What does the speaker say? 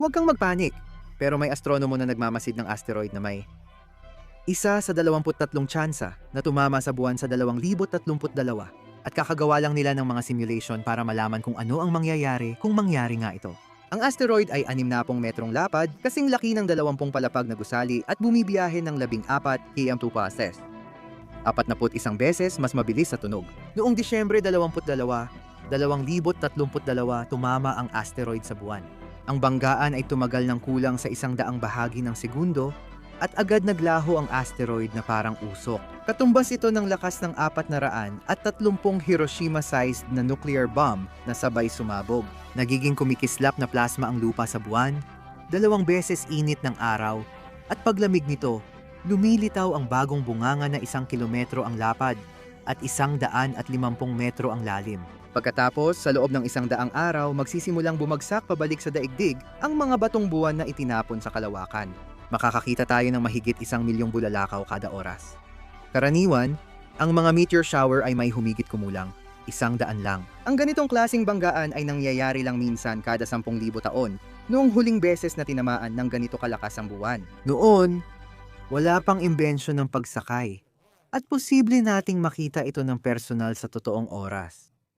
Huwag kang magpanik, pero may astronomo na nagmamasid ng asteroid na may isa sa 23 tsansa na tumama sa buwan sa 2032 at kakagawa lang nila ng mga simulation para malaman kung ano ang mangyayari kung mangyari nga ito. Ang asteroid ay 60 metrong lapad, kasing laki ng 20 palapag na gusali at bumibiyahe ng 14 km/s. 41 beses mas mabilis sa tunog. Noong Disyembre 22, 2032 tumama ang asteroid sa buwan. Ang banggaan ay tumagal ng kulang sa 100 bahagi ng segundo at agad naglaho ang asteroid na parang usok. Katumbas ito ng lakas ng 430 Hiroshima-sized na nuclear bomb na sabay sumabog. Nagiging kumikislap na plasma ang lupa sa buwan, 2 beses init ng araw, at paglamig nito, lumilitaw ang bagong bunganga na 1 kilometro ang lapad at 150 metro ang lalim. Pagkatapos, sa loob ng 100 araw, magsisimulang bumagsak pabalik sa daigdig ang mga batong buwan na itinapon sa kalawakan. Makakakita tayo ng mahigit 1,000,000 bulalakaw kada oras. Karaniwan, ang mga meteor shower ay may humigit kumulang 100 lang. Ang ganitong klaseng banggaan ay nangyayari lang minsan kada 10,000 taon, noong huling beses na tinamaan ng ganito kalakas ang buwan. Noon, wala pang imbensyon ng pagsakay, at posible nating makita ito ng personal sa totoong oras.